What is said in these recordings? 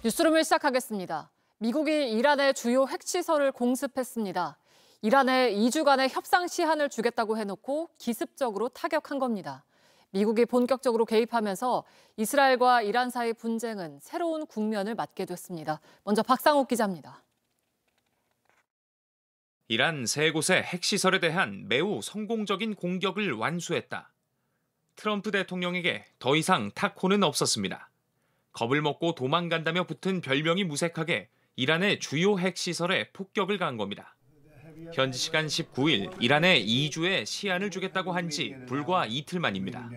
뉴스룸을 시작하겠습니다. 미국이 이란의 주요 핵시설을 공습했습니다. 이란에 2주간의 협상 시한을 주겠다고 해놓고 기습적으로 타격한 겁니다. 미국이 본격적으로 개입하면서 이스라엘과 이란 사이 분쟁은 새로운 국면을 맞게 됐습니다. 먼저 박상욱 기자입니다. 이란 세 곳의 핵시설에 대한 매우 성공적인 공격을 완수했다. 트럼프 대통령에게 더 이상 탁호는 없었습니다. 겁을 먹고 도망간다며 붙은 별명이 무색하게 이란의 주요 핵시설에 폭격을 가한 겁니다. 현지 시간 19일 이란에 2주의 시한을 주겠다고 한 지 불과 이틀 만입니다.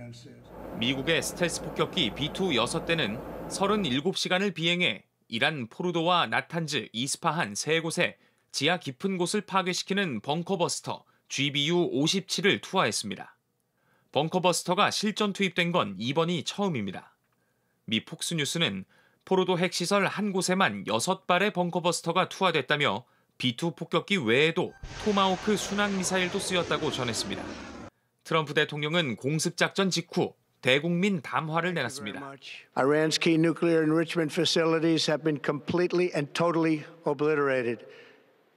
미국의 스텔스 폭격기 B-2 6대는 37시간을 비행해 이란 포르도와 나탄즈, 이스파한 세 곳에 지하 깊은 곳을 파괴시키는 벙커버스터 GBU-57을 투하했습니다. 벙커버스터가 실전 투입된 건 이번이 처음입니다. 미 폭스뉴스는 포르도 핵시설 한 곳에만 6발의 벙커버스터가 투하됐다며 B-2 폭격기 외에도 토마호크 순항미사일도 쓰였다고 전했습니다. 트럼프 대통령은 공습작전 직후 대국민 담화를 내놨습니다. Iran's key nuclear enrichment facilities have been completely and totally obliterated.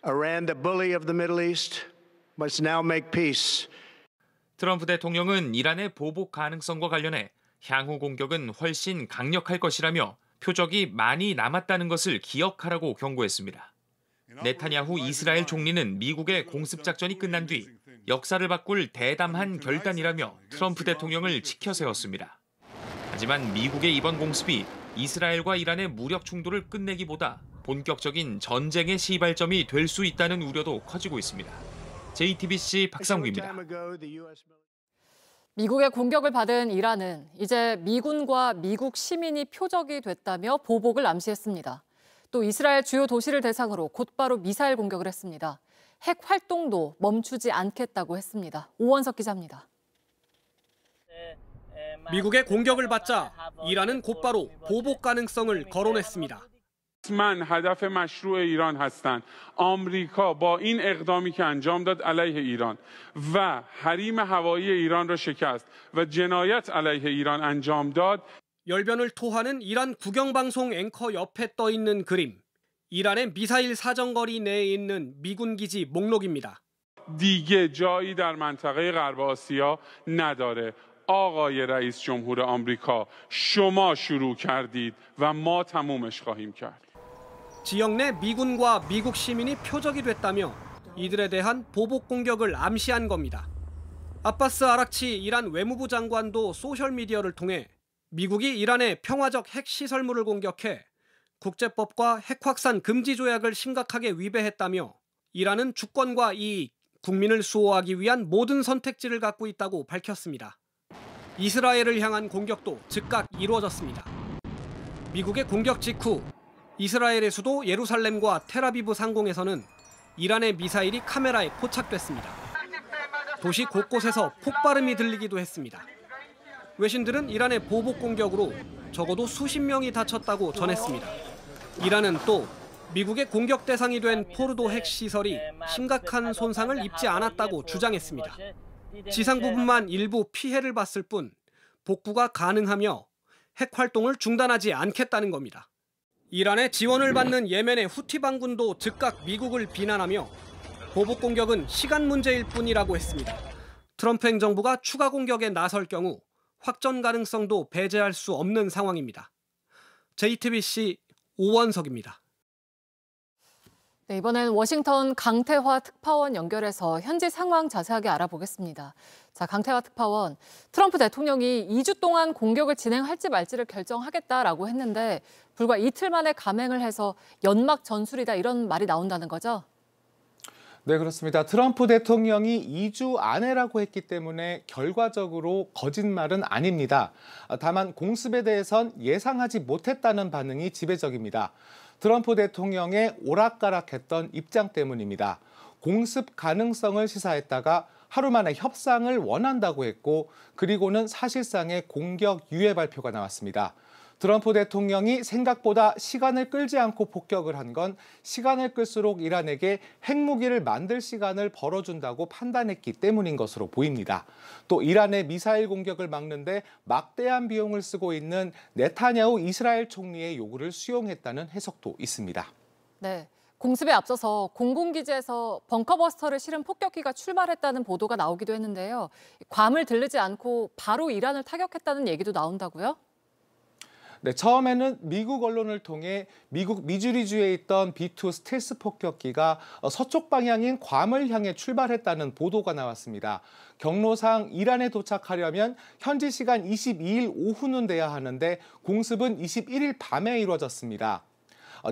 Iran, the bully of the Middle East, must now make peace. 트럼프 대통령은 이란의 보복 가능성과 관련해 향후 공격은 훨씬 강력할 것이라며 표적이 많이 남았다는 것을 기억하라고 경고했습니다. 네타냐후 이스라엘 총리는 미국의 공습작전이 끝난 뒤 역사를 바꿀 대담한 결단이라며 트럼프 대통령을 치켜 세웠습니다. 하지만 미국의 이번 공습이 이스라엘과 이란의 무력 충돌을 끝내기보다 본격적인 전쟁의 시발점이 될 수 있다는 우려도 커지고 있습니다. JTBC 박상욱입니다. 미국의 공격을 받은 이란은 이제 미군과 미국 시민이 표적이 됐다며 보복을 암시했습니다. 또 이스라엘 주요 도시를 대상으로 곧바로 미사일 공격을 했습니다. 핵 활동도 멈추지 않겠다고 했습니다. 오원석 기자입니다. 미국의 공격을 받자 이란은 곧바로 보복 가능성을 거론했습니다. من هدف مشروع ایران هستند. آمریکا با این اقدامی که انجام داد علیه ایران و حریم هوایی ایران را شکست و جنایت علیه ایران انجام داد. 열변을 토하는 이란 국영방송 앵커 옆에 떠 있는 그림. 이란의 미사일 사정거리 내에 있는 미군 기지 목록입니다. دیگه جایی در منطقه غرب آسیا نداره. آقای رئیس جمهور آمریکا شما شروع کردید و ما تمومش خواهیم کرد. 지역 내 미군과 미국 시민이 표적이 됐다며 이들에 대한 보복 공격을 암시한 겁니다. 아바스 아락치 이란 외무부 장관도 소셜미디어를 통해 미국이 이란의 평화적 핵시설물을 공격해 국제법과 핵확산 금지 조약을 심각하게 위배했다며 이란은 주권과 이익, 국민을 수호하기 위한 모든 선택지를 갖고 있다고 밝혔습니다. 이스라엘을 향한 공격도 즉각 이루어졌습니다. 미국의 공격 직후 이스라엘의 수도 예루살렘과 텔아비브 상공에서는 이란의 미사일이 카메라에 포착됐습니다. 도시 곳곳에서 폭발음이 들리기도 했습니다. 외신들은 이란의 보복 공격으로 적어도 수십 명이 다쳤다고 전했습니다. 이란은 또 미국의 공격 대상이 된 포르도 핵시설이 심각한 손상을 입지 않았다고 주장했습니다. 지상 부분만 일부 피해를 봤을 뿐 복구가 가능하며 핵 활동을 중단하지 않겠다는 겁니다. 이란의 지원을 받는 예멘의 후티 반군도 즉각 미국을 비난하며 보복 공격은 시간 문제일 뿐이라고 했습니다. 트럼프 행정부가 추가 공격에 나설 경우 확전 가능성도 배제할 수 없는 상황입니다. JTBC 오원석입니다. 네, 이번엔 워싱턴 강태화 특파원 연결해서 현지 상황 자세하게 알아보겠습니다. 자, 강태화 특파원, 트럼프 대통령이 2주 동안 공격을 진행할지 말지를 결정하겠다라고 했는데 불과 이틀 만에 감행을 해서 연막 전술이다 이런 말이 나온다는 거죠? 네, 그렇습니다. 트럼프 대통령이 2주 안에라고 했기 때문에 결과적으로 거짓말은 아닙니다. 다만 공습에 대해선 예상하지 못했다는 반응이 지배적입니다. 트럼프 대통령의 오락가락했던 입장 때문입니다. 공습 가능성을 시사했다가 하루 만에 협상을 원한다고 했고 그리고는 사실상의 공격 유예 발표가 나왔습니다. 트럼프 대통령이 생각보다 시간을 끌지 않고 폭격을 한 건 시간을 끌수록 이란에게 핵무기를 만들 시간을 벌어준다고 판단했기 때문인 것으로 보입니다. 또 이란의 미사일 공격을 막는데 막대한 비용을 쓰고 있는 네타냐후 이스라엘 총리의 요구를 수용했다는 해석도 있습니다. 네. 공습에 앞서서 공군기지에서 벙커버스터를 실은 폭격기가 출발했다는 보도가 나오기도 했는데요. 괌을 들르지 않고 바로 이란을 타격했다는 얘기도 나온다고요? 네, 처음에는 미국 언론을 통해 미국 미주리주에 있던 B-2 스텔스 폭격기가 서쪽 방향인 괌을 향해 출발했다는 보도가 나왔습니다. 경로상 이란에 도착하려면 현지 시간 22일 오후는 돼야 하는데 공습은 21일 밤에 이루어졌습니다.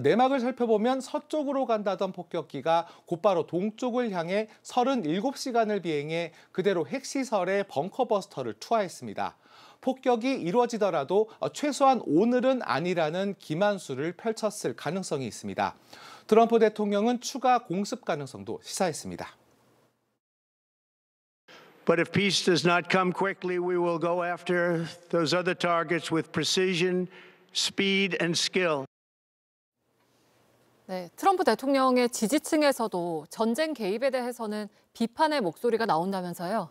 내막을 살펴보면 서쪽으로 간다던 폭격기가 곧바로 동쪽을 향해 37시간을 비행해 그대로 핵시설에 벙커버스터를 투하했습니다. 폭격이 이루어지더라도 최소한 오늘은 아니라는 기만수를 펼쳤을 가능성이 있습니다. 트럼프 대통령은 추가 공습 가능성도 시사했습니다. But if peace does not come quickly, we will go after those other targets with precision, speed, and skill. 네, 트럼프 대통령의 지지층에서도 전쟁 개입에 대해서는 비판의 목소리가 나온다면서요?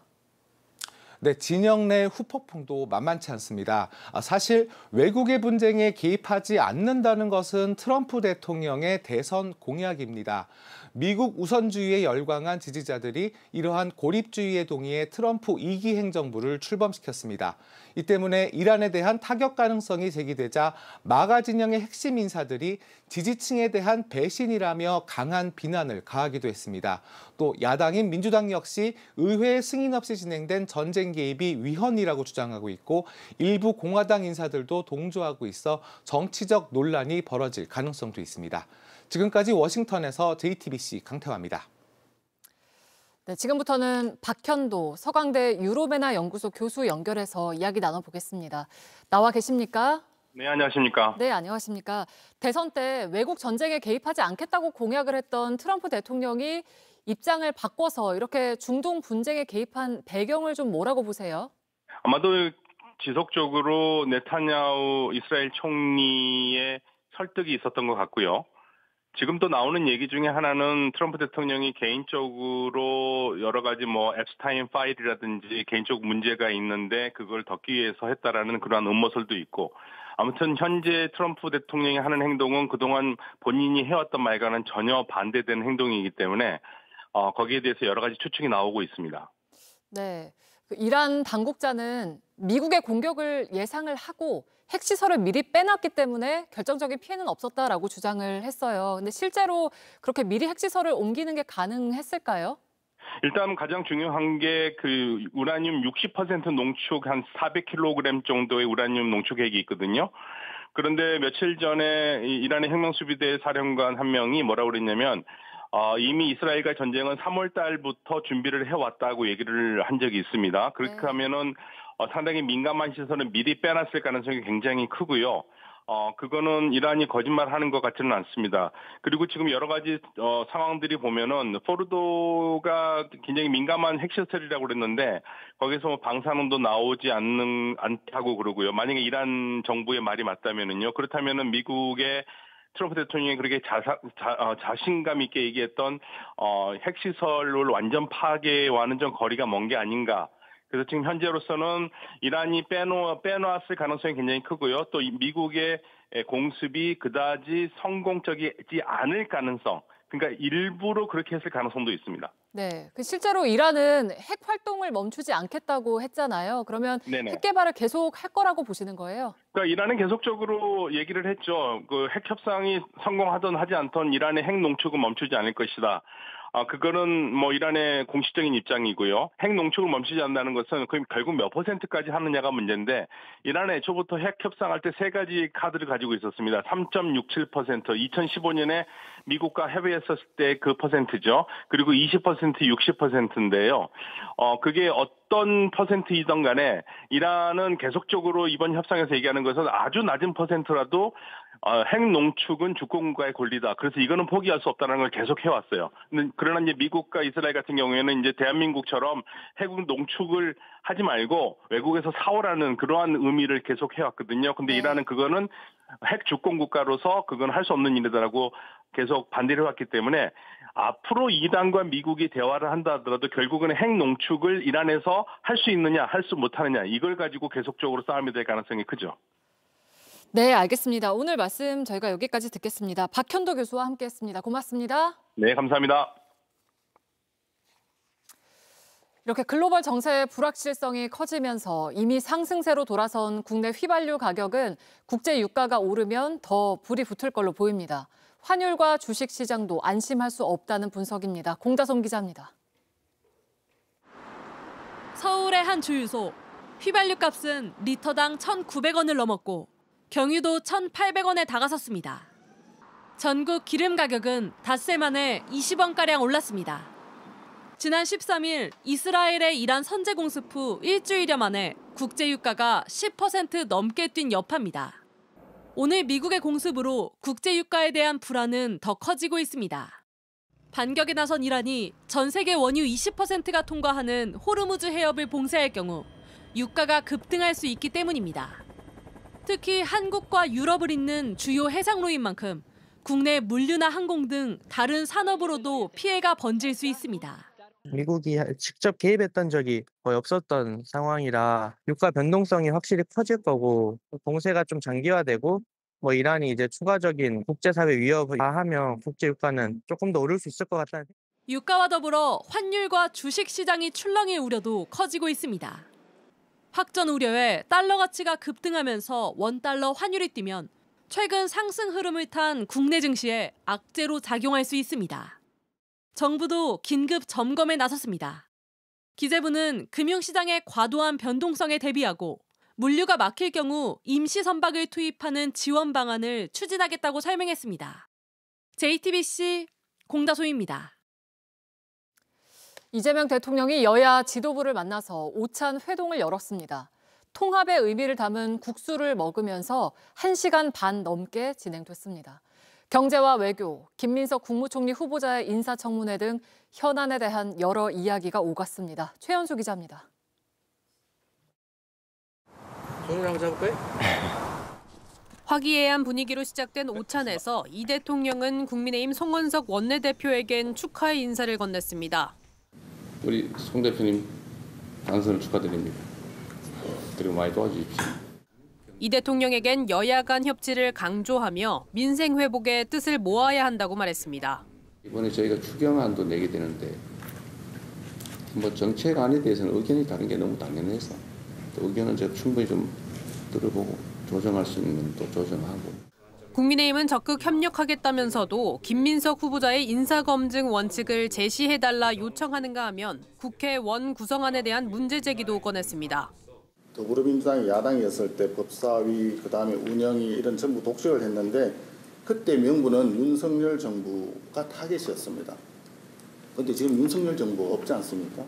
네, 진영 내 후폭풍도 만만치 않습니다. 사실 외국의 분쟁에 개입하지 않는다는 것은 트럼프 대통령의 대선 공약입니다. 미국 우선주의에 열광한 지지자들이 이러한 고립주의에 동의해 트럼프 2기 행정부를 출범시켰습니다. 이 때문에 이란에 대한 타격 가능성이 제기되자 마가 진영의 핵심 인사들이 지지층에 대한 배신이라며 강한 비난을 가하기도 했습니다. 또 야당인 민주당 역시 의회 승인 없이 진행된 전쟁 개입이 위헌이라고 주장하고 있고 일부 공화당 인사들도 동조하고 있어 정치적 논란이 벌어질 가능성도 있습니다. 지금까지 워싱턴에서 JTBC 강태화입니다. 네, 지금부터는 박현도 서강대 유로메나 연구소 교수 연결해서 이야기 나눠보겠습니다. 나와 계십니까? 네, 안녕하십니까? 네, 안녕하십니까? 대선 때 외국 전쟁에 개입하지 않겠다고 공약을 했던 트럼프 대통령이 입장을 바꿔서 이렇게 중동 분쟁에 개입한 배경을 좀 뭐라고 보세요? 아마도 지속적으로 네타냐후 이스라엘 총리의 설득이 있었던 것 같고요. 지금 또 나오는 얘기 중에 하나는 트럼프 대통령이 개인적으로 여러 가지 앱스타인 파일이라든지 개인적 문제가 있는데 그걸 덮기 위해서 했다라는 그러한 음모설도 있고, 아무튼 현재 트럼프 대통령이 하는 행동은 그동안 본인이 해왔던 말과는 전혀 반대되는 행동이기 때문에 거기에 대해서 여러 가지 추측이 나오고 있습니다. 네, 이란 당국자는 미국의 공격을 예상을 하고 핵시설을 미리 빼놨기 때문에 결정적인 피해는 없었다라고 주장을 했어요. 근데 실제로 그렇게 미리 핵시설을 옮기는 게 가능했을까요? 일단 가장 중요한 게 그 우라늄 60% 농축 한 400kg 정도의 우라늄 농축액이 있거든요. 그런데 며칠 전에 이란의 혁명수비대 사령관 한 명이 뭐라고 그랬냐면 이미 이스라엘과 전쟁은 3월 달부터 준비를 해왔다고 얘기를 한 적이 있습니다. 그렇게 하면은 상당히 민감한 시설은 미리 빼놨을 가능성이 굉장히 크고요. 그거는 이란이 거짓말하는 것 같지는 않습니다. 그리고 지금 여러 가지 상황들이 보면은 포르도가 굉장히 민감한 핵시설이라고 그랬는데 거기서 방사능도 나오지 않다고 그러고요. 만약에 이란 정부의 말이 맞다면은요. 그렇다면은 미국의 트럼프 대통령이 그렇게 자신감 있게 얘기했던 핵시설을 완전 파괴와는 좀 거리가 먼 게 아닌가. 그래서 지금 현재로서는 이란이 빼놓았을 가능성이 굉장히 크고요. 또 미국의 공습이 그다지 성공적이지 않을 가능성. 그러니까 일부러 그렇게 했을 가능성도 있습니다. 네, 실제로 이란은 핵 활동을 멈추지 않겠다고 했잖아요. 그러면 네네. 핵 개발을 계속 할 거라고 보시는 거예요? 그러니까 이란은 계속적으로 얘기를 했죠. 그 핵 협상이 성공하든 하지 않든 이란의 핵 농축은 멈추지 않을 것이다. 그거는 이란의 공식적인 입장이고요. 핵 농축을 멈추지 않는다는 것은 결국 몇 %까지 하느냐가 문제인데, 이란은 애초부터 핵 협상할 때 세 가지 카드를 가지고 있었습니다. 3.67%, 2015년에 미국과 협의했었을 때 그 퍼센트죠. 그리고 20%, 60%인데요. 그게 어떤 퍼센트이든 간에 이란은 계속적으로 이번 협상에서 얘기하는 것은 아주 낮은 퍼센트라도 핵농축은 주권국가의 권리다. 그래서 이거는 포기할 수 없다는 걸 계속 해왔어요. 그러나 이제 미국과 이스라엘 같은 경우에는 이제 대한민국처럼 핵 농축을 하지 말고 외국에서 사오라는 그러한 의미를 계속 해왔거든요. 근데 이란은 그거는 핵 주권국가로서 그건 할 수 없는 일이다라고 계속 반대를 해왔기 때문에 앞으로 이란과 미국이 대화를 한다 하더라도 결국은 핵 농축을 이란에서 할 수 있느냐, 할 수 못하느냐 이걸 가지고 계속적으로 싸움이 될 가능성이 크죠. 네, 알겠습니다. 오늘 말씀 저희가 여기까지 듣겠습니다. 박현도 교수와 함께했습니다. 고맙습니다. 네, 감사합니다. 이렇게 글로벌 정세의 불확실성이 커지면서 이미 상승세로 돌아선 국내 휘발유 가격은 국제 유가가 오르면 더 불이 붙을 걸로 보입니다. 환율과 주식 시장도 안심할 수 없다는 분석입니다. 공다솜 기자입니다. 서울의 한 주유소. 휘발유 값은 리터당 1,900원을 넘었고 경유도 1,800원에 다가섰습니다. 전국 기름 가격은 닷새 만에 20원가량 올랐습니다. 지난 13일 이스라엘의 이란 선제 공습 후 일주일여 만에 국제유가가 10% 넘게 뛴 여파입니다. 오늘 미국의 공습으로 국제유가에 대한 불안은 더 커지고 있습니다. 반격에 나선 이란이 전 세계 원유 20%가 통과하는 호르무즈 해협을 봉쇄할 경우 유가가 급등할 수 있기 때문입니다. 특히 한국과 유럽을 잇는 주요 해상로인 만큼 국내 물류나 항공 등 다른 산업으로도 피해가 번질 수 있습니다. 미국이 직접 개입했던 적이 거의 없었던 상황이라 유가 변동성이 확실히 커질 거고 봉쇄가 좀 장기화되고 이란이 이제 추가적인 국제사회 위협을 가하면 국제 유가는 조금 더 오를 수 있을 것 같다는. 유가와 더불어 환율과 주식 시장이 출렁일 우려도 커지고 있습니다. 확전 우려에 달러 가치가 급등하면서 원달러 환율이 뛰면 최근 상승 흐름을 탄 국내 증시에 악재로 작용할 수 있습니다. 정부도 긴급 점검에 나섰습니다. 기재부는 금융시장의 과도한 변동성에 대비하고 물류가 막힐 경우 임시 선박을 투입하는 지원 방안을 추진하겠다고 설명했습니다. JTBC 공다솜입니다. 이재명 대통령이 여야 지도부를 만나서 오찬 회동을 열었습니다. 통합의 의미를 담은 국수를 먹으면서 1시간 반 넘게 진행됐습니다. 경제와 외교, 김민석 국무총리 후보자의 인사청문회 등 현안에 대한 여러 이야기가 오갔습니다. 최현수 기자입니다. 손을 한번 잡을까요? 화기애애한 분위기로 시작된 오찬에서 이 대통령은 국민의힘 송원석 원내대표에겐 축하의 인사를 건넸습니다. 우리 송 대표님 당선을 축하드립니다. 그리고 많이 도와주십시오. 이 대통령에겐 여야 간 협치를 강조하며 민생 회복에 뜻을 모아야 한다고 말했습니다. 이번에 저희가 추경안도 내게 되는데 정책안에 대해서는 의견이 다른 게 너무 당연해서 의견은 제가 충분히 좀 들어보고 조정할 수 있는 또 조정하고. 국민의힘은 적극 협력하겠다면서도 김민석 후보자의 인사검증 원칙을 제시해달라 요청하는가 하면 국회 원 구성안에 대한 문제 제기도 꺼냈습니다. 더불어민주당이 야당이었을 때 법사위, 그다음에 운영위 이런 전부 독식을 했는데 그때 명분은 윤석열 정부가 타겟이었습니다. 그런데 지금 윤석열 정부 없지 않습니까?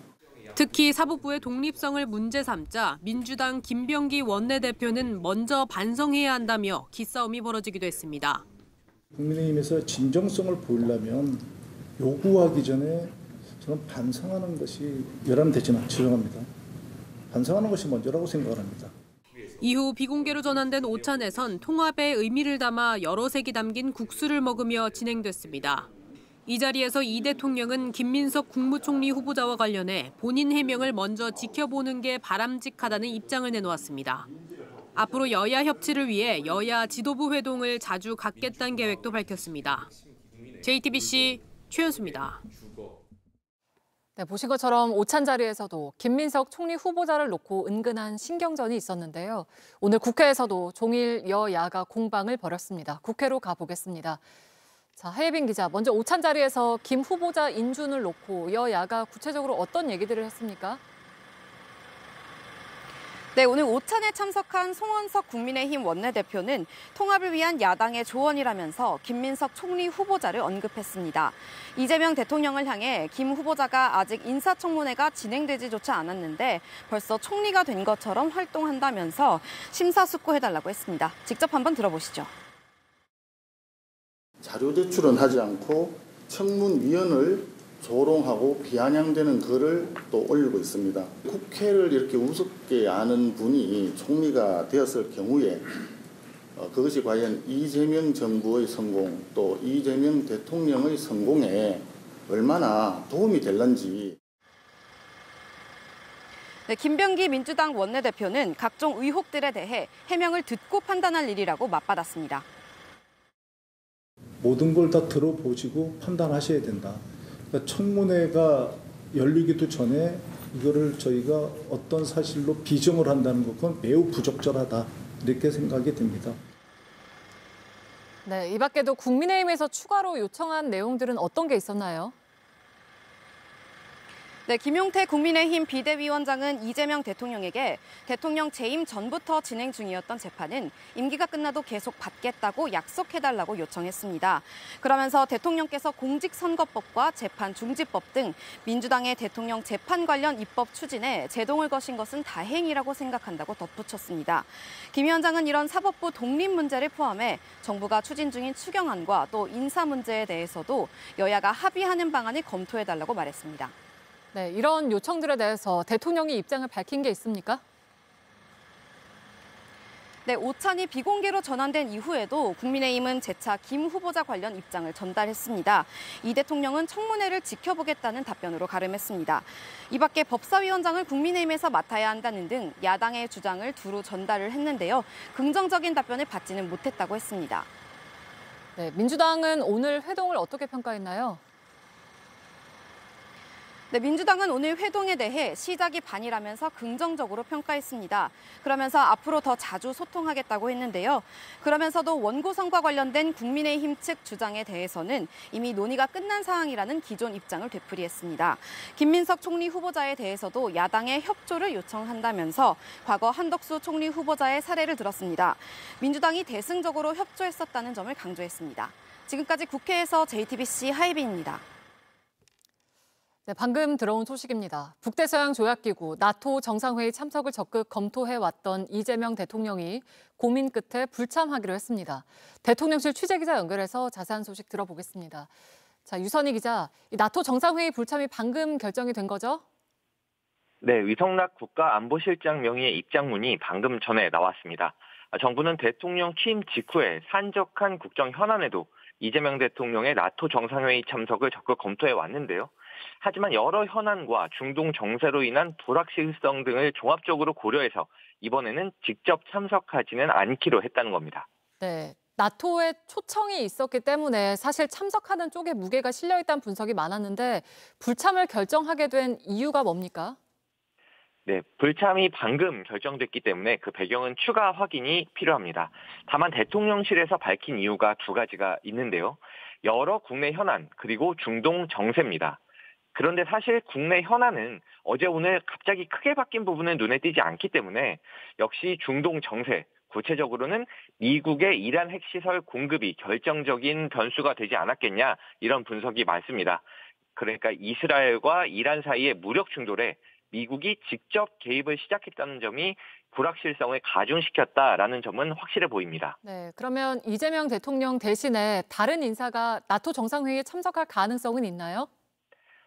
특히 사법부의 독립성을 문제 삼자 민주당 김병기 원내대표는 먼저 반성해야 한다며 기싸움이 벌어지기도 했습니다. 국민의힘에서 진정성을 보이려면 요구하기 전에 저는 반성하는 것이 열람되지만 죄송합니다. 반성하는 것이 먼저라고 생각을 합니다. 이후 비공개로 전환된 오찬에선 통합의 의미를 담아 여러 색이 담긴 국수를 먹으며 진행됐습니다. 이 자리에서 이 대통령은 김민석 국무총리 후보자와 관련해 본인 해명을 먼저 지켜보는 게 바람직하다는 입장을 내놓았습니다. 앞으로 여야 협치를 위해 여야 지도부 회동을 자주 갖겠다는 계획도 밝혔습니다. JTBC 최현수입니다. 네, 보신 것처럼 오찬 자리에서도 김민석 총리 후보자를 놓고 은근한 신경전이 있었는데요. 오늘 국회에서도 종일 여야가 공방을 벌였습니다. 국회로 가보겠습니다. 자, 하예빈 기자, 먼저 오찬 자리에서 김 후보자 인준을 놓고 여야가 구체적으로 어떤 얘기들을 했습니까? 네, 오늘 오찬에 참석한 송원석 국민의힘 원내대표는 통합을 위한 야당의 조언이라면서 김민석 총리 후보자를 언급했습니다. 이재명 대통령을 향해 김 후보자가 아직 인사청문회가 진행되지조차 않았는데 벌써 총리가 된 것처럼 활동한다면서 심사숙고해달라고 했습니다. 직접 한번 들어보시죠. 자료 제출은 하지 않고 청문위원을 조롱하고 비아냥대는 글을 또 올리고 있습니다. 국회를 이렇게 우습게 아는 분이 총리가 되었을 경우에 그것이 과연 이재명 정부의 성공 또 이재명 대통령의 성공에 얼마나 도움이 될런지. 네, 김병기 민주당 원내대표는 각종 의혹들에 대해 해명을 듣고 판단할 일이라고 맞받았습니다. 모든 걸 다 들어보시고 판단하셔야 된다. 그러니까 청문회가 열리기도 전에 이거를 저희가 어떤 사실로 비정을 한다는 것은 매우 부적절하다. 이렇게 생각이 듭니다. 네, 이 밖에도 국민의힘에서 추가로 요청한 내용들은 어떤 게 있었나요? 네, 김용태 국민의힘 비대위원장은 이재명 대통령에게 대통령 재임 전부터 진행 중이었던 재판은 임기가 끝나도 계속 받겠다고 약속해달라고 요청했습니다. 그러면서 대통령께서 공직선거법과 재판중지법 등 민주당의 대통령 재판 관련 입법 추진에 제동을 거신 것은 다행이라고 생각한다고 덧붙였습니다. 김 위원장은 이런 사법부 독립 문제를 포함해 정부가 추진 중인 추경안과 또 인사 문제에 대해서도 여야가 합의하는 방안을 검토해달라고 말했습니다. 네, 이런 요청들에 대해서 대통령이 입장을 밝힌 게 있습니까? 네, 오찬이 비공개로 전환된 이후에도 국민의힘은 재차 김 후보자 관련 입장을 전달했습니다. 이 대통령은 청문회를 지켜보겠다는 답변으로 가름했습니다. 이 밖에 법사위원장을 국민의힘에서 맡아야 한다는 등 야당의 주장을 두루 전달을 했는데요. 긍정적인 답변을 받지는 못했다고 했습니다. 네, 민주당은 오늘 회동을 어떻게 평가했나요? 네, 민주당은 오늘 회동에 대해 시작이 반이라면서 긍정적으로 평가했습니다. 그러면서 앞으로 더 자주 소통하겠다고 했는데요. 그러면서도 원고성과 관련된 국민의힘 측 주장에 대해서는 이미 논의가 끝난 사항이라는 기존 입장을 되풀이했습니다. 김민석 총리 후보자에 대해서도 야당의 협조를 요청한다면서 과거 한덕수 총리 후보자의 사례를 들었습니다. 민주당이 대승적으로 협조했었다는 점을 강조했습니다. 지금까지 국회에서 JTBC 하이빈입니다. 네, 방금 들어온 소식입니다. 북대서양 조약기구 나토 정상회의 참석을 적극 검토해왔던 이재명 대통령이 고민 끝에 불참하기로 했습니다. 대통령실 취재기자 연결해서 자세한 소식 들어보겠습니다. 자, 유선희 기자, 이 나토 정상회의 불참이 방금 결정이 된 거죠? 네, 위성락 국가안보실장 명의의 입장문이 방금 전에 나왔습니다. 정부는 대통령 취임 직후에 산적한 국정 현안에도 이재명 대통령의 나토 정상회의 참석을 적극 검토해 왔는데요. 하지만 여러 현안과 중동 정세로 인한 불확실성 등을 종합적으로 고려해서 이번에는 직접 참석하지는 않기로 했다는 겁니다. 네, 나토에 초청이 있었기 때문에 사실 참석하는 쪽에 무게가 실려 있다는 분석이 많았는데 불참을 결정하게 된 이유가 뭡니까? 네, 불참이 방금 결정됐기 때문에 그 배경은 추가 확인이 필요합니다. 다만 대통령실에서 밝힌 이유가 두 가지가 있는데요. 여러 국내 현안 그리고 중동 정세입니다. 그런데 사실 국내 현안은 어제 오늘 갑자기 크게 바뀐 부분은 눈에 띄지 않기 때문에 역시 중동 정세, 구체적으로는 미국의 이란 핵시설 공급이 결정적인 변수가 되지 않았겠냐 이런 분석이 많습니다. 그러니까 이스라엘과 이란 사이의 무력 충돌에 미국이 직접 개입을 시작했다는 점이 불확실성을 가중시켰다라는 점은 확실해 보입니다. 네, 그러면 이재명 대통령 대신에 다른 인사가 나토 정상회의에 참석할 가능성은 있나요?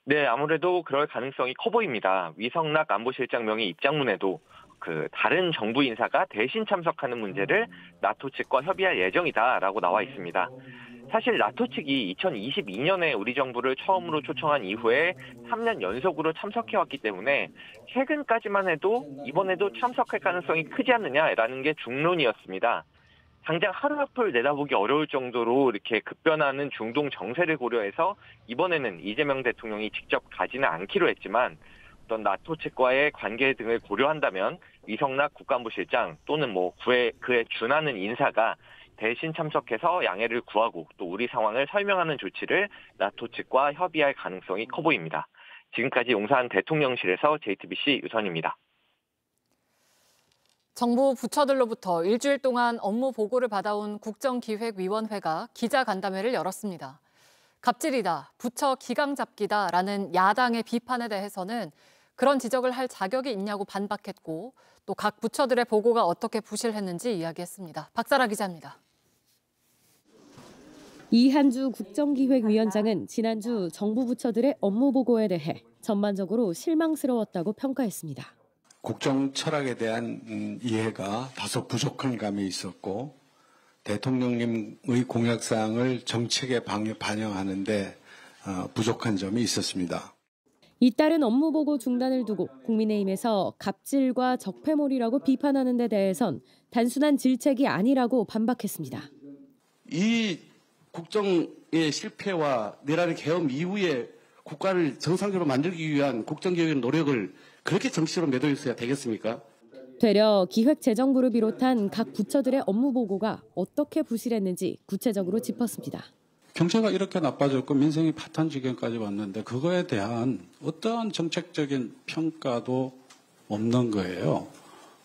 네, 아무래도 그럴 가능성이 커 보입니다. 위성락 안보실장 명의 입장문에도 다른 정부 인사가 대신 참석하는 문제를 나토 측과 협의할 예정이다라고 나와 있습니다. 사실 나토 측이 2022년에 우리 정부를 처음으로 초청한 이후에 3년 연속으로 참석해왔기 때문에 최근까지만 해도 이번에도 참석할 가능성이 크지 않느냐라는 게 중론이었습니다. 당장 하루 앞을 내다보기 어려울 정도로 이렇게 급변하는 중동 정세를 고려해서 이번에는 이재명 대통령이 직접 가지는 않기로 했지만 어떤 나토 측과의 관계 등을 고려한다면 위성락 국가안보실장 또는 그에 준하는 인사가 대신 참석해서 양해를 구하고 또 우리 상황을 설명하는 조치를 나토 측과 협의할 가능성이 커 보입니다. 지금까지 용산 대통령실에서 JTBC 유선입니다. 정부 부처들로부터 일주일 동안 업무 보고를 받아온 국정기획위원회가 기자간담회를 열었습니다. 갑질이다, 부처 기강 잡기다라는 야당의 비판에 대해서는 그런 지적을 할 자격이 있냐고 반박했고 또 각 부처들의 보고가 어떻게 부실했는지 이야기했습니다. 박사라 기자입니다. 이한주 국정기획위원장은 지난주 정부 부처들의 업무 보고에 대해 전반적으로 실망스러웠다고 평가했습니다. 국정 철학에 대한 이해가 다소 부족한 감이 있었고 대통령님의 공약사항을 정책에 반영하는 데 부족한 점이 있었습니다. 잇따른 업무 보고 중단을 두고 국민의힘에서 갑질과 적폐몰이라고 비판하는 데 대해선 단순한 질책이 아니라고 반박했습니다. 이 국정의 실패와 내란의 계엄 이후에 국가를 정상적으로 만들기 위한 국정개혁의 노력을 그렇게 정치로 매도했어야 되겠습니까? 되려 기획재정부를 비롯한 각 부처들의 업무 보고가 어떻게 부실했는지 구체적으로 짚었습니다. 경제가 이렇게 나빠졌고 민생이 파탄 지경까지 왔는데 그거에 대한 어떠한 정책적인 평가도 없는 거예요.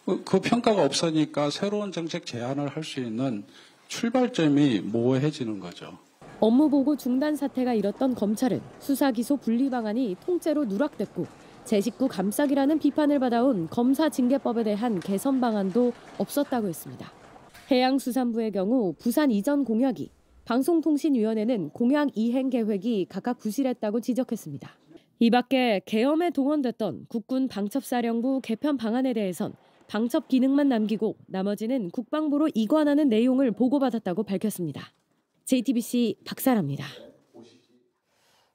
그 평가가 없으니까 새로운 정책 제안을 할 수 있는 출발점이 모호해지는 거죠. 업무 보고 중단 사태가 일었던 검찰은 수사 기소 분리 방안이 통째로 누락됐고 제 식구 감싸기라는 비판을 받아온 검사징계법에 대한 개선 방안도 없었다고 했습니다. 해양수산부의 경우 부산 이전 공약이, 방송통신위원회는 공약 이행 계획이 각각 부실했다고 지적했습니다. 이 밖에 계엄에 동원됐던 국군 방첩사령부 개편 방안에 대해선 방첩 기능만 남기고 나머지는 국방부로 이관하는 내용을 보고받았다고 밝혔습니다. JTBC 박사라입니다.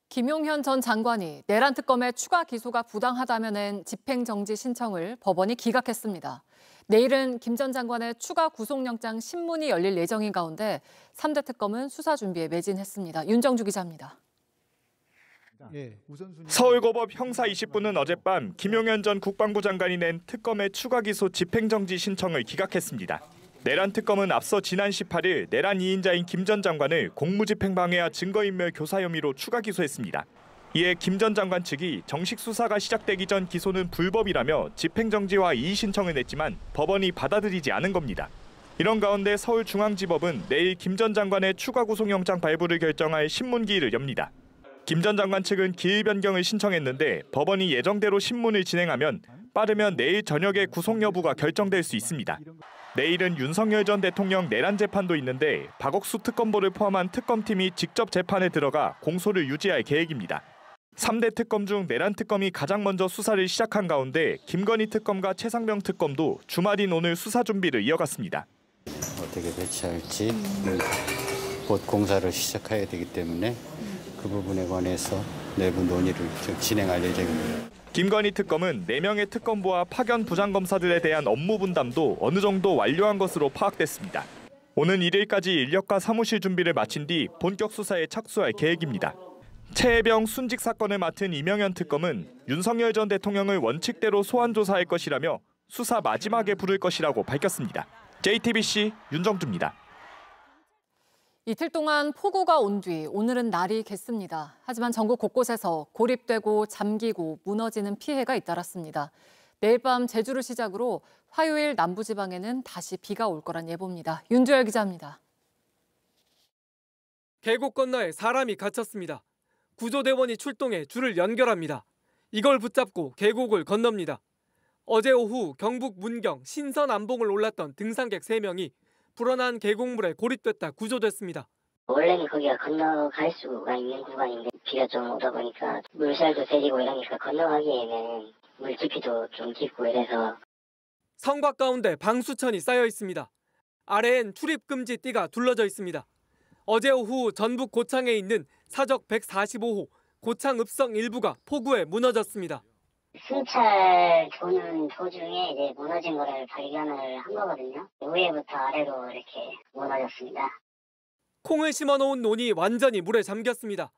김용현 전 장관이 내란 특검의 추가 기소가 부당하다면은 집행정지 신청을 법원이 기각했습니다. 내일은 김 전 장관의 추가 구속영장 신문이 열릴 예정인 가운데 3대 특검은 수사 준비에 매진했습니다. 윤정주 기자입니다. 서울고법 형사 20부는 어젯밤 김용현 전 국방부 장관이 낸 특검의 추가 기소 집행정지 신청을 기각했습니다. 내란 특검은 앞서 지난 18일 내란 2인자인 김 전 장관을 공무집행방해와 증거인멸 교사 혐의로 추가 기소했습니다. 이에 김 전 장관 측이 정식 수사가 시작되기 전 기소는 불법이라며 집행정지와 이의 신청을 냈지만 법원이 받아들이지 않은 겁니다. 이런 가운데 서울중앙지법은 내일 김 전 장관의 추가 구속영장 발부를 결정할 신문기일을 엽니다. 김 전 장관 측은 기일 변경을 신청했는데 법원이 예정대로 신문을 진행하면 빠르면 내일 저녁에 구속 여부가 결정될 수 있습니다. 내일은 윤석열 전 대통령 내란 재판도 있는데 박옥수 특검보를 포함한 특검팀이 직접 재판에 들어가 공소를 유지할 계획입니다. 3대 특검 중 내란 특검이 가장 먼저 수사를 시작한 가운데 김건희 특검과 최상병 특검도 주말인 오늘 수사 준비를 이어갔습니다. 어떻게 배치할지 곧 공사를 시작해야 되기 때문에 그 부분에 관해서 내부 논의를 진행할 예정입니다. 김건희 특검은 4명의 특검부와 파견 부장검사들에 대한 업무 분담도 어느 정도 완료한 것으로 파악됐습니다. 오는 1일까지 인력과 사무실 준비를 마친 뒤 본격 수사에 착수할 계획입니다. 최혜병 순직 사건을 맡은 이명현 특검은 윤석열 전 대통령을 원칙대로 소환 조사할 것이라며 수사 마지막에 부를 것이라고 밝혔습니다. JTBC 윤정주입니다. 이틀 동안 폭우가 온 뒤 오늘은 날이 겠습니다. 하지만 전국 곳곳에서 고립되고 잠기고 무너지는 피해가 잇따랐습니다. 내일 밤 제주를 시작으로 화요일 남부지방에는 다시 비가 올 거란 예보입니다. 윤두열 기자입니다. 계곡 건너에 사람이 갇혔습니다. 구조대원이 출동해 줄을 연결합니다. 이걸 붙잡고 계곡을 건넙니다. 어제 오후 경북 문경 신선 안봉을 올랐던 등산객 3명이 불어난 계곡물에 고립됐다 구조됐습니다. 원래는 거기가 건너갈 수가 있는 구간인데 비가 좀 오다 보니까 물살도 세지고 이러니까 건너가기에는 물 깊이도 좀 깊고 이래서. 성곽 가운데 방수천이 쌓여 있습니다. 아래엔 출입금지 띠가 둘러져 있습니다. 어제 오후 전북 고창에 있는 사적 145호 고창 읍성 일부가 폭우에 무너졌습니다. 순찰 도는 도중에 이제 무너진 거를 발견을 한 거거든요. 위에부터 아래로 이렇게 무너졌습니다. 콩을 심어놓은 논이 완전히 물에 잠겼습니다.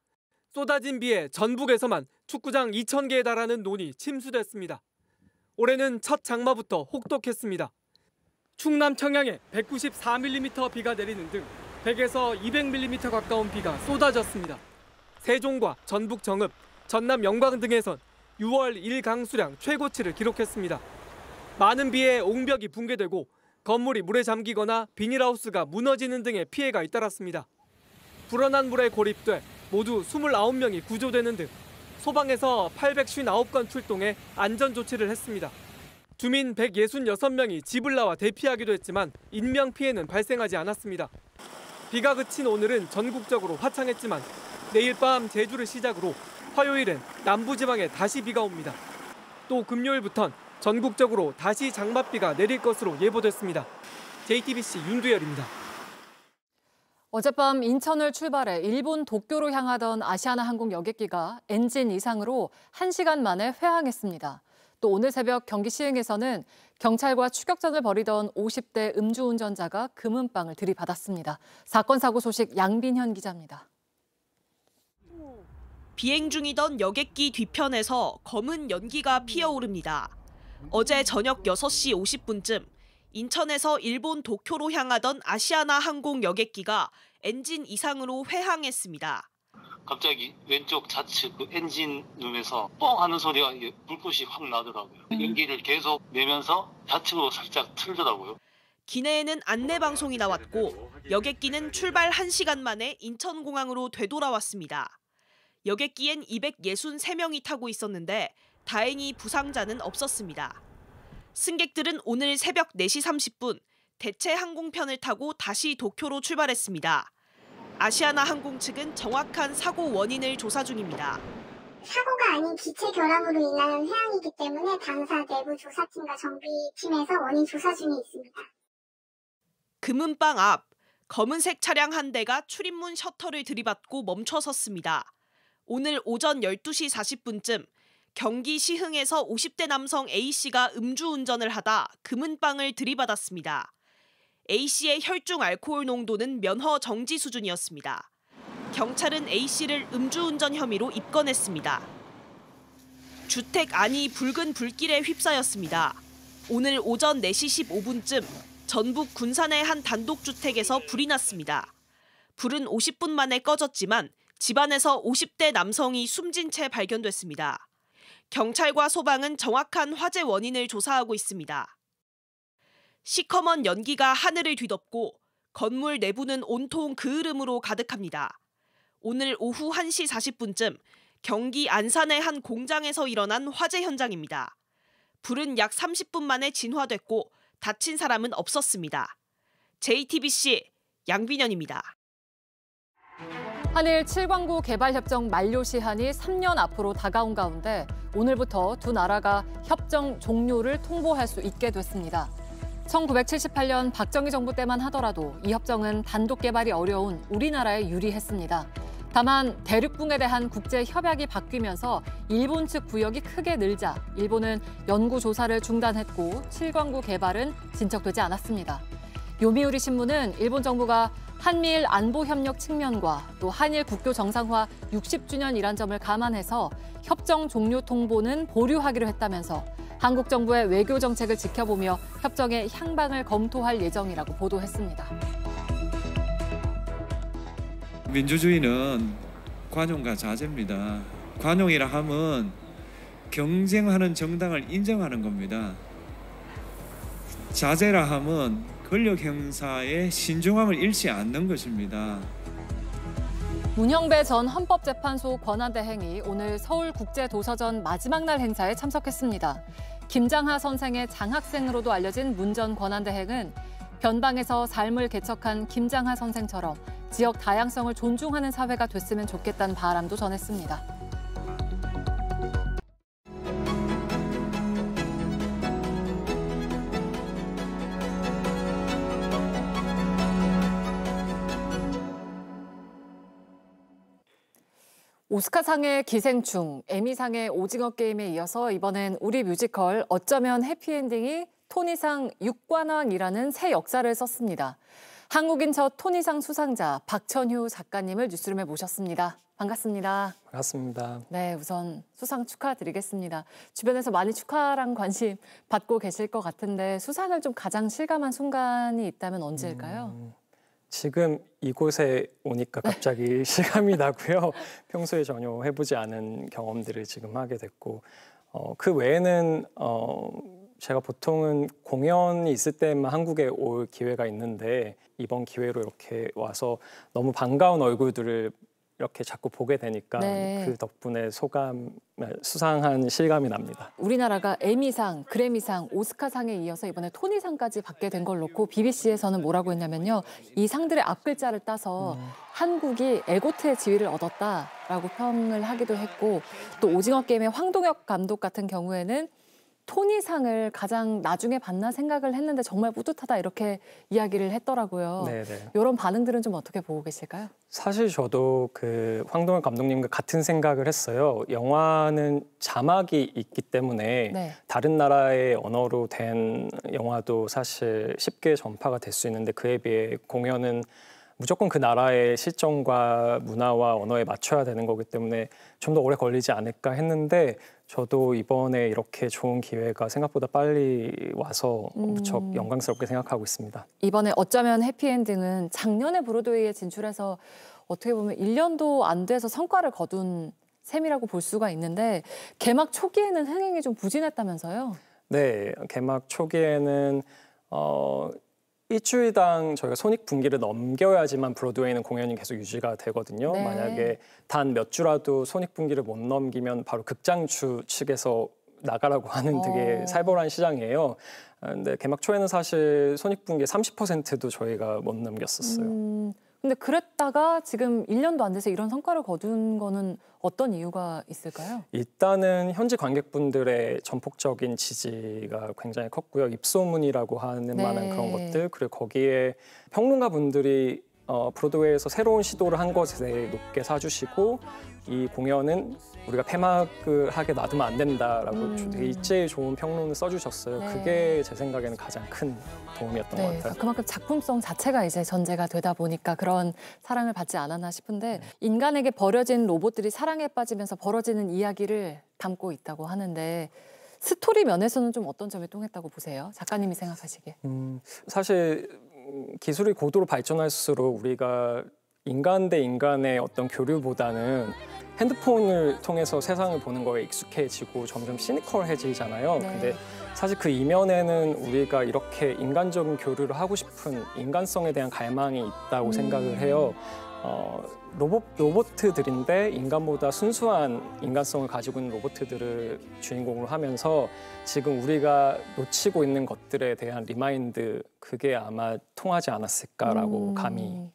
쏟아진 비에 전북에서만 축구장 2,000개에 달하는 논이 침수됐습니다. 올해는 첫 장마부터 혹독했습니다. 충남 청양에 194mm 비가 내리는 등 100에서 200mm 가까운 비가 쏟아졌습니다. 세종과 전북 정읍, 전남 영광 등에선 6월 1강수량 최고치를 기록했습니다. 많은 비에 옹벽이 붕괴되고 건물이 물에 잠기거나 비닐하우스가 무너지는 등의 피해가 잇따랐습니다. 불어난 물에 고립돼 모두 29명이 구조되는 등 소방에서 859건 출동해 안전조치를 했습니다. 주민 166명이 집을 나와 대피하기도 했지만 인명피해는 발생하지 않았습니다. 비가 그친 오늘은 전국적으로 화창했지만 내일 밤 제주를 시작으로 화요일엔 남부지방에 다시 비가 옵니다. 또 금요일부턴 전국적으로 다시 장맛비가 내릴 것으로 예보됐습니다. JTBC 윤두열입니다. 어젯밤 인천을 출발해 일본 도쿄로 향하던 아시아나 항공 여객기가 엔진 이상으로 1시간 만에 회항했습니다. 또 오늘 새벽 경기 시흥에서는 경찰과 추격전을 벌이던 50대 음주운전자가 금은빵을 들이받았습니다. 사건 사고 소식 양빈현 기자입니다. 비행 중이던 여객기 뒤편에서 검은 연기가 피어오릅니다. 어제 저녁 6시 50분쯤 인천에서 일본 도쿄로 향하던 아시아나 항공 여객기가 엔진 이상으로 회항했습니다. 갑자기 왼쪽 좌측 그 엔진 룸에서 뻥 하는 소리가 불꽃이 확 나더라고요. 연기를 계속 내면서 좌측으로 살짝 틀더라고요. 기내에는 안내방송이 나왔고 여객기는 출발 1시간 만에 인천공항으로 되돌아왔습니다. 여객기엔 263명이 타고 있었는데 다행히 부상자는 없었습니다. 승객들은 오늘 새벽 4시 30분 대체 항공편을 타고 다시 도쿄로 출발했습니다. 아시아나 항공 측은 정확한 사고 원인을 조사 중입니다. 사고가 아닌 기체 결함으로 인한 회항이기 때문에 당사 내부 조사팀과 정비팀에서 원인 조사 중에 있습니다. 금은방 앞 검은색 차량 한 대가 출입문 셔터를 들이받고 멈춰 섰습니다. 오늘 오전 12시 40분쯤 경기 시흥에서 50대 남성 A씨가 음주운전을 하다 금은빵을 들이받았습니다. A씨의 혈중 알코올 농도는 면허 정지 수준이었습니다. 경찰은 A씨를 음주운전 혐의로 입건했습니다. 주택 안이 붉은 불길에 휩싸였습니다. 오늘 오전 4시 15분쯤 전북 군산의 한 단독주택에서 불이 났습니다. 불은 50분 만에 꺼졌지만 집안에서 50대 남성이 숨진 채 발견됐습니다. 경찰과 소방은 정확한 화재 원인을 조사하고 있습니다. 시커먼 연기가 하늘을 뒤덮고 건물 내부는 온통 그을음으로 가득합니다. 오늘 오후 1시 40분쯤 경기 안산의 한 공장에서 일어난 화재 현장입니다. 불은 약 30분 만에 진화됐고 다친 사람은 없었습니다. JTBC 양빈현입니다. 한일 7광구 개발협정 만료 시한이 3년 앞으로 다가온 가운데 오늘부터 두 나라가 협정 종료를 통보할 수 있게 됐습니다. 1978년 박정희 정부 때만 하더라도 이 협정은 단독 개발이 어려운 우리나라에 유리했습니다. 다만 대륙붕에 대한 국제 협약이 바뀌면서 일본 측 구역이 크게 늘자 일본은 연구 조사를 중단했고 7광구 개발은 진척되지 않았습니다. 요미우리 신문은 일본 정부가 한미일 안보협력 측면과 또 한일 국교 정상화 60주년이란 점을 감안해서 협정 종료 통보는 보류하기로 했다면서 한국 정부의 외교 정책을 지켜보며 협정의 향방을 검토할 예정이라고 보도했습니다. 민주주의는 관용과 자제입니다. 관용이라 함은 경쟁하는 정당을 인정하는 겁니다. 자제라 함은 권력 행사에 신중함을 잃지 않는 것입니다. 문형배 전 헌법재판소 권한대행이 오늘 서울국제도서전 마지막 날 행사에 참석했습니다. 김장하 선생의 장학생으로도 알려진 문 전 권한대행은 변방에서 삶을 개척한 김장하 선생처럼 지역 다양성을 존중하는 사회가 됐으면 좋겠다는 바람도 전했습니다. 오스카상의 기생충, 에미상의 오징어 게임에 이어서 이번엔 우리 뮤지컬 어쩌면 해피엔딩이 토니상 6관왕이라는 새 역사를 썼습니다. 한국인 첫 토니상 수상자 박천휴 작가님을 뉴스룸에 모셨습니다. 반갑습니다. 반갑습니다. 네, 우선 수상 축하드리겠습니다. 주변에서 많이 축하랑 관심 받고 계실 것 같은데 수상을 좀 가장 실감한 순간이 있다면 언제일까요? 지금 이곳에 오니까 갑자기 실감이 나고요. 평소에 전혀 해보지 않은 경험들을 지금 하게 됐고 그 외에는 제가 보통은 공연이 있을 때만 한국에 올 기회가 있는데 이번 기회로 이렇게 와서 너무 반가운 얼굴들을 이렇게 자꾸 보게 되니까 네. 그 덕분에 수상한 실감이 납니다. 우리나라가 에미상, 그래미상, 오스카상에 이어서 이번에 토니상까지 받게 된 걸 놓고 BBC에서는 뭐라고 했냐면요. 이 상들의 앞글자를 따서 한국이 에고트의 지위를 얻었다라고 평을 하기도 했고 또 오징어 게임의 황동혁 감독 같은 경우에는 토니상을 가장 나중에 받나 생각을 했는데 정말 뿌듯하다 이렇게 이야기를 했더라고요. 네네. 이런 반응들은 좀 어떻게 보고 계실까요? 사실 저도 그 황동혁 감독님과 같은 생각을 했어요. 영화는 자막이 있기 때문에 네. 다른 나라의 언어로 된 영화도 사실 쉽게 전파가 될 수 있는데 그에 비해 공연은 무조건 그 나라의 실정과 문화와 언어에 맞춰야 되는 거기 때문에 좀 더 오래 걸리지 않을까 했는데 저도 이번에 이렇게 좋은 기회가 생각보다 빨리 와서 무척 영광스럽게 생각하고 있습니다. 이번에 어쩌면 해피엔딩은 작년에 브로드웨이에 진출해서 어떻게 보면 1년도 안 돼서 성과를 거둔 셈이라고 볼 수가 있는데 개막 초기에는 흥행이 좀 부진했다면서요? 네, 개막 초기에는 일주일당 저희가 손익분기를 넘겨야지만 브로드웨이는 공연이 계속 유지가 되거든요. 네. 만약에 단 몇 주라도 손익분기를 못 넘기면 바로 극장주 측에서 나가라고 하는 되게 살벌한 시장이에요. 근데 개막 초에는 사실 손익분기 30%도 저희가 못 넘겼었어요. 근데 그랬다가 지금 1년도 안 돼서 이런 성과를 거둔 거는 어떤 이유가 있을까요? 일단은 현지 관객분들의 전폭적인 지지가 굉장히 컸고요. 입소문이라고 하는 네. 만한 그런 것들 그리고 거기에 평론가분들이 브로드웨이에서 새로운 시도를 한 것에 높게 사주시고 이 공연은 우리가 폐막을 하게 놔두면 안 된다라고 되게 일제히 좋은 평론을 써주셨어요. 네. 그게 제 생각에는 가장 큰 도움이었던 것 같아요. 그만큼 작품성 자체가 이제 전제가 되다 보니까 그런 사랑을 받지 않았나 싶은데 인간에게 버려진 로봇들이 사랑에 빠지면서 벌어지는 이야기를 담고 있다고 하는데 스토리 면에서는 좀 어떤 점이 통했다고 보세요? 작가님이 생각하시기에. 사실 기술이 고도로 발전할수록 우리가 인간 대 인간의 어떤 교류보다는 핸드폰을 통해서 세상을 보는 거에 익숙해지고 점점 시니컬해지잖아요. 네. 근데 사실 그 이면에는 우리가 이렇게 인간적인 교류를 하고 싶은 인간성에 대한 갈망이 있다고 생각을 해요. 로봇들인데 인간보다 순수한 인간성을 가지고 있는 로봇들을 주인공으로 하면서 지금 우리가 놓치고 있는 것들에 대한 리마인드 그게 아마 통하지 않았을까라고 감히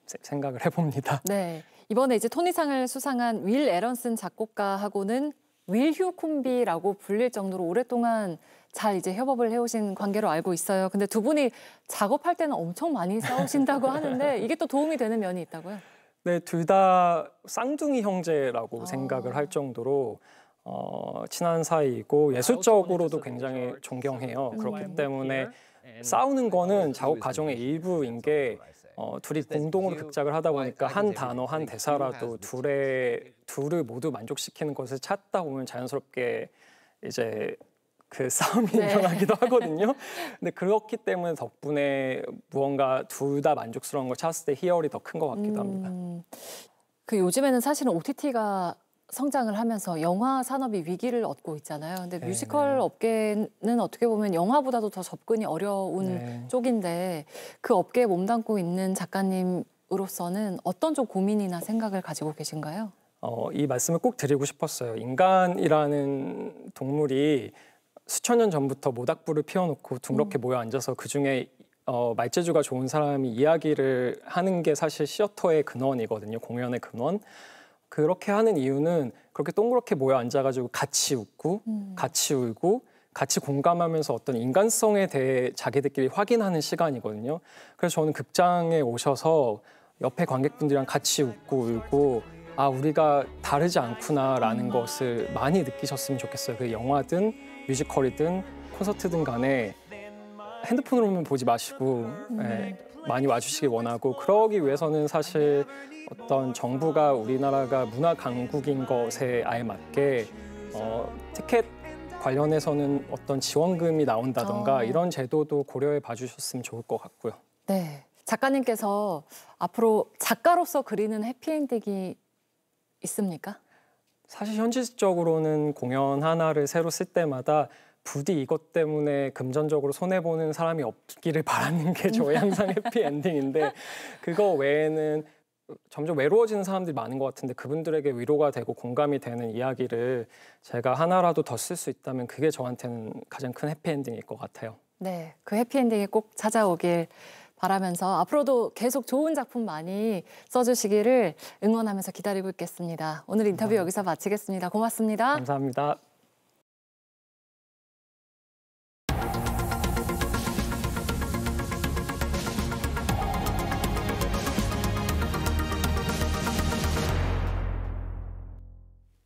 생각을 해봅니다. 네, 이번에 이제 토니상을 수상한 윌 에런슨 작곡가하고는 윌휴 콤비라고 불릴 정도로 오랫동안 잘 이제 협업을 해오신 관계로 알고 있어요. 근데 두 분이 작업할 때는 엄청 많이 싸우신다고 하는데 이게 또 도움이 되는 면이 있다고요? 네, 둘 다 쌍둥이 형제라고 생각을 할 정도로 친한 사이이고 예술적으로도 굉장히 존경해요. 그렇기 때문에 싸우는 거는 작업 과정의 일부인 게 둘이 공동으로 극작을 하다 보니까 한 단어, 한 대사라도 둘을 모두 만족시키는 것을 찾다 보면 자연스럽게 이제 그 싸움이 일어나기도 하거든요. 근데 그렇기 때문에 덕분에 무언가 둘 다 만족스러운 걸 찾았을 때 희열이 더 큰 것 같기도 합니다. 그 요즘에는 사실은 OTT가 성장을 하면서 영화 산업이 위기를 얻고 있잖아요. 근데 뮤지컬 업계는 어떻게 보면 영화보다도 더 접근이 어려운 쪽인데 그 업계에 몸담고 있는 작가님으로서는 어떤 좀 고민이나 생각을 가지고 계신가요? 이 말씀을 꼭 드리고 싶었어요. 인간이라는 동물이 수천 년 전부터 모닥불을 피워놓고 둥그렇게 모여 앉아서 그중에 말재주가 좋은 사람이 이야기를 하는 게 사실 시어터의 근원이거든요. 공연의 근원. 그렇게 하는 이유는 그렇게 동그랗게 모여 앉아가지고 같이 웃고 같이 울고 같이 공감하면서 어떤 인간성에 대해 자기들끼리 확인하는 시간이거든요. 그래서 저는 극장에 오셔서 옆에 관객분들이랑 같이 웃고 울고 아 우리가 다르지 않구나라는 것을 많이 느끼셨으면 좋겠어요. 그 영화든 뮤지컬이든 콘서트든 간에 핸드폰으로만 보지 마시고 많이 와주시길 원하고 그러기 위해서는 사실 어떤 정부가 우리나라가 문화 강국인 것에 알맞게 티켓 관련해서는 어떤 지원금이 나온다던가 이런 제도도 고려해 봐주셨으면 좋을 것 같고요. 네, 작가님께서 앞으로 작가로서 그리는 해피엔딩이 있습니까? 사실 현실적으로는 공연 하나를 새로 쓸 때마다 부디 이것 때문에 금전적으로 손해보는 사람이 없기를 바라는 게 저의 항상 해피엔딩인데 그거 외에는 점점 외로워지는 사람들이 많은 것 같은데 그분들에게 위로가 되고 공감이 되는 이야기를 제가 하나라도 더 쓸 수 있다면 그게 저한테는 가장 큰 해피엔딩일 것 같아요. 네, 그 해피엔딩이 꼭 찾아오길 바라면서 앞으로도 계속 좋은 작품 많이 써주시기를 응원하면서 기다리고 있겠습니다. 오늘 인터뷰 여기서 마치겠습니다. 고맙습니다. 감사합니다.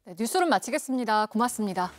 네, 뉴스룸 마치겠습니다. 고맙습니다.